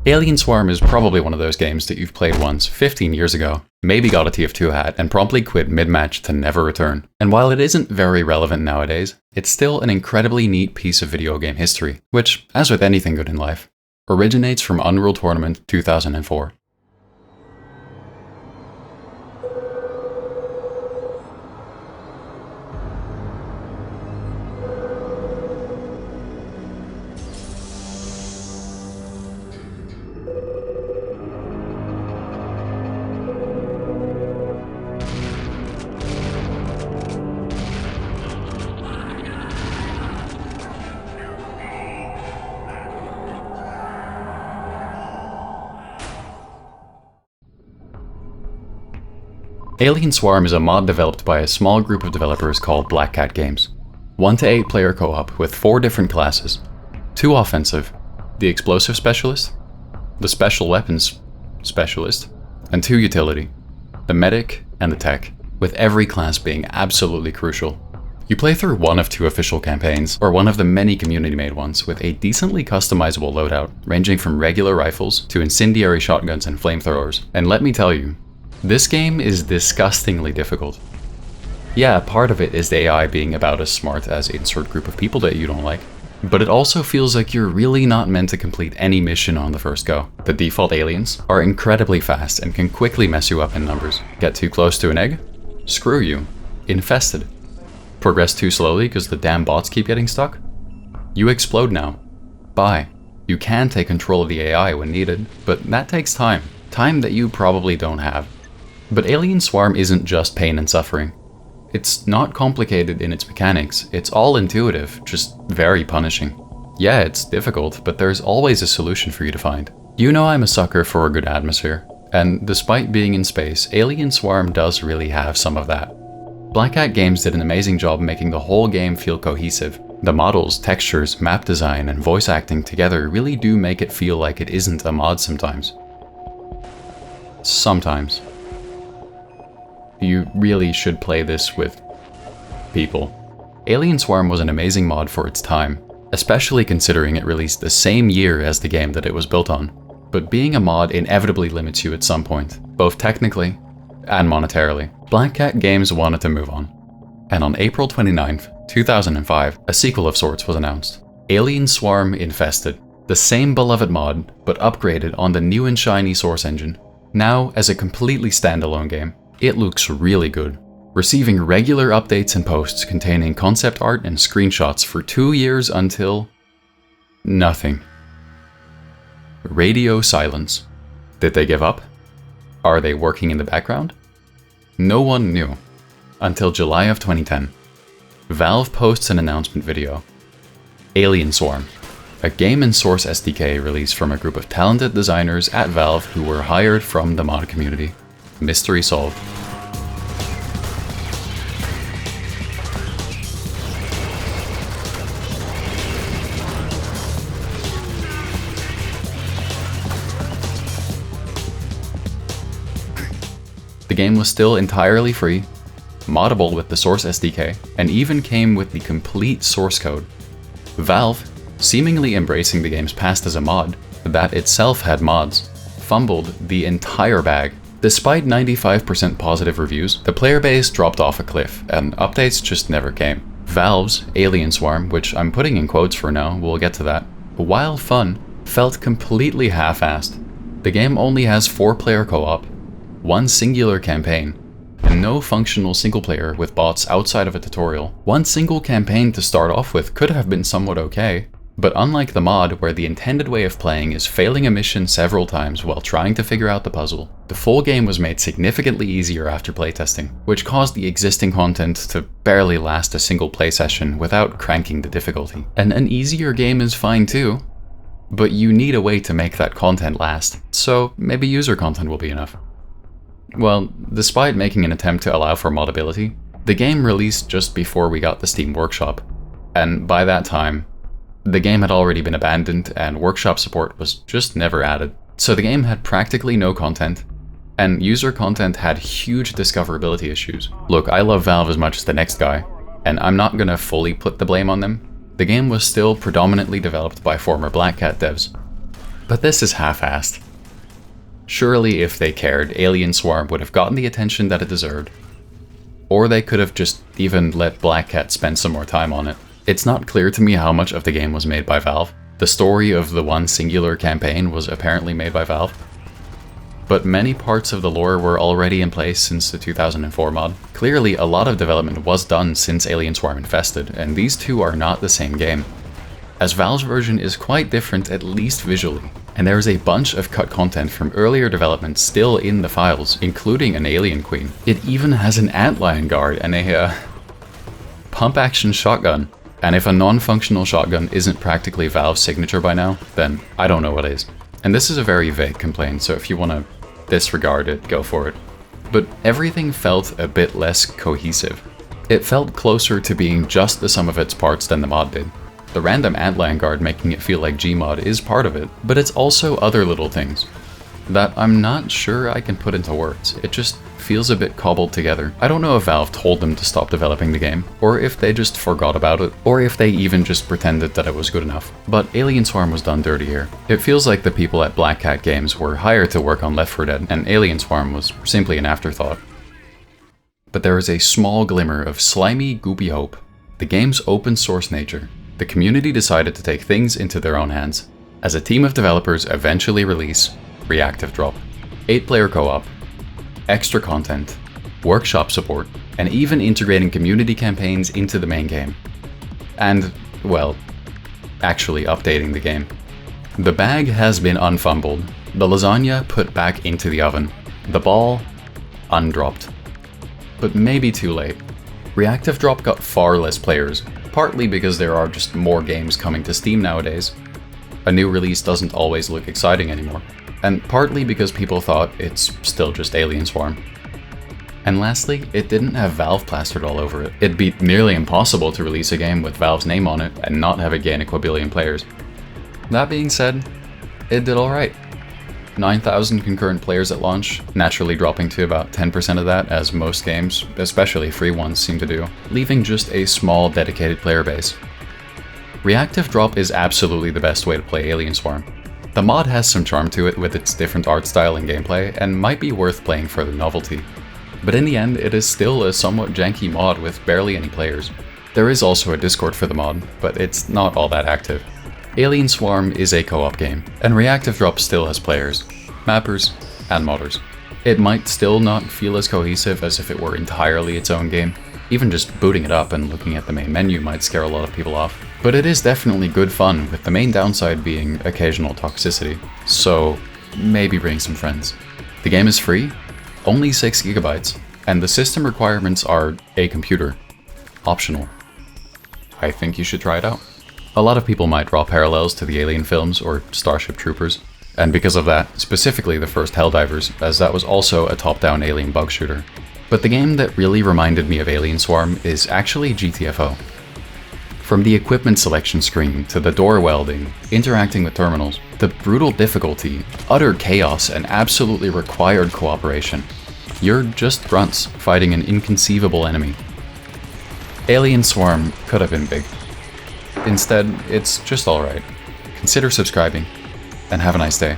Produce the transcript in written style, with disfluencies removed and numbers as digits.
Alienswarm is probably one of those games that you've played once 15 years ago, maybe got a TF2 hat, and promptly quit mid-match to never return. And while it isn't very relevant nowadays, it's still an incredibly neat piece of video game history, which, as with anything good in life, originates from Unreal Tournament 2004. Alienswarm is a mod developed by a small group of developers called Black Cat Games. 1 to 8 player co-op with 4 different classes. 2 offensive, the explosive specialist, the special weapons specialist, and 2 utility, the medic and the tech, with every class being absolutely crucial. You play through one of 2 official campaigns, or one of the many community-made ones with a decently customizable loadout, ranging from regular rifles to incendiary shotguns and flamethrowers. And let me tell you, this game is disgustingly difficult. Yeah, part of it is the AI being about as smart as insert group of people that you don't like, but it also feels like you're really not meant to complete any mission on the first go. The default aliens are incredibly fast and can quickly mess you up in numbers. Get too close to an egg? Screw you. Infested. Progress too slowly because the damn bots keep getting stuck? You explode now. Bye. You can take control of the AI when needed, but that takes time. Time that you probably don't have. But Alienswarm isn't just pain and suffering. It's not complicated in its mechanics, it's all intuitive, just very punishing. Yeah, it's difficult, but there's always a solution for you to find. You know I'm a sucker for a good atmosphere, and despite being in space, Alienswarm does really have some of that. Black Cat Games did an amazing job making the whole game feel cohesive. The models, textures, map design, and voice acting together really do make it feel like it isn't a mod sometimes. Sometimes. You really should play this with people. Alienswarm was an amazing mod for its time, especially considering it released the same year as the game that it was built on. But being a mod inevitably limits you at some point, both technically and monetarily. Black Cat Games wanted to move on. And on April 29th, 2005, a sequel of sorts was announced. Alienswarm Infested. The same beloved mod, but upgraded on the new and shiny Source engine. Now as a completely standalone game. It looks really good, receiving regular updates and posts containing concept art and screenshots for 2 years until nothing. Radio silence. Did they give up? Are they working in the background? No one knew. Until July of 2010. Valve posts an announcement video. Alienswarm, a game and Source SDK release from a group of talented designers at Valve who were hired from the mod community. Mystery solved. The game was still entirely free, moddable with the Source SDK, and even came with the complete source code. Valve, seemingly embracing the game's past as a mod, that itself had mods, fumbled the entire bag. Despite 95% positive reviews, the player base dropped off a cliff, and updates just never came. Valve's Alienswarm, which I'm putting in quotes for now, we'll get to that, while fun, felt completely half-assed. The game only has 4-player co-op, 1 singular campaign, and no functional single-player with bots outside of a tutorial. 1 single campaign to start off with could have been somewhat okay, but unlike the mod, where the intended way of playing is failing a mission several times while trying to figure out the puzzle, the full game was made significantly easier after playtesting, which caused the existing content to barely last a single play session without cranking the difficulty. And an easier game is fine too, but you need a way to make that content last, so maybe user content will be enough. Well, despite making an attempt to allow for modability, the game released just before we got the Steam Workshop, and by that time, the game had already been abandoned and workshop support was just never added. So the game had practically no content, and user content had huge discoverability issues. Look, I love Valve as much as the next guy, and I'm not gonna fully put the blame on them. The game was still predominantly developed by former Black Cat devs. But this is half-assed. Surely if they cared, alienswarm would have gotten the attention that it deserved. Or they could have just even let Black Cat spend some more time on it. It's not clear to me how much of the game was made by Valve. The story of the one singular campaign was apparently made by Valve. But many parts of the lore were already in place since the 2004 mod. Clearly, a lot of development was done since Alienswarm Infested, and these two are not the same game, as Valve's version is quite different, at least visually, and there is a bunch of cut content from earlier development still in the files, including an alien queen. It even has an antlion guard and a pump-action shotgun. And if a non-functional shotgun isn't practically Valve's signature by now, then I don't know what is. And this is a very vague complaint, so if you want to disregard it, go for it. But everything felt a bit less cohesive. It felt closer to being just the sum of its parts than the mod did. The random antlion guard making it feel like Gmod is part of it, but it's also other little things that I'm not sure I can put into words. It just feels a bit cobbled together. I don't know if Valve told them to stop developing the game, or if they just forgot about it, or if they even just pretended that it was good enough. But Alienswarm was done dirty here. It feels like the people at Black Cat Games were hired to work on Left 4 Dead, and Alienswarm was simply an afterthought. But there is a small glimmer of slimy, goopy hope. The game's open source nature. The community decided to take things into their own hands, as a team of developers eventually release Reactive Drop. 8-player co-op, extra content, workshop support, and even integrating community campaigns into the main game. And, well, actually updating the game. The bag has been unfumbled, the lasagna put back into the oven, the ball undropped. But maybe too late. Reactive Drop got far less players, partly because there are just more games coming to Steam nowadays. A new release doesn't always look exciting anymore. And partly because people thought it's still just Alienswarm. And lastly, it didn't have Valve plastered all over it. It'd be nearly impossible to release a game with Valve's name on it and not have it gain a quadrillion players. That being said, it did alright. 9,000 concurrent players at launch, naturally dropping to about 10% of that, as most games, especially free ones, seem to do, leaving just a small dedicated player base. Reactive Drop is absolutely the best way to play Alienswarm. The mod has some charm to it with its different art style and gameplay, and might be worth playing for the novelty. But in the end, it is still a somewhat janky mod with barely any players. There is also a Discord for the mod, but it's not all that active. Alienswarm is a co-op game, and Reactive Drop still has players, mappers, and modders. It might still not feel as cohesive as if it were entirely its own game. Even just booting it up and looking at the main menu might scare a lot of people off. But it is definitely good fun, with the main downside being occasional toxicity. So maybe bring some friends. The game is free, only 6 GB, and the system requirements are a computer. Optional. I think you should try it out. A lot of people might draw parallels to the Alien films or Starship Troopers, and because of that, specifically the first Helldivers, as that was also a top-down alien bug shooter. But the game that really reminded me of Alienswarm is actually GTFO. From the equipment selection screen to the door welding, interacting with terminals, the brutal difficulty, utter chaos, and absolutely required cooperation. You're just grunts fighting an inconceivable enemy. Alienswarm could have been big. Instead, it's just alright. Consider subscribing, and have a nice day.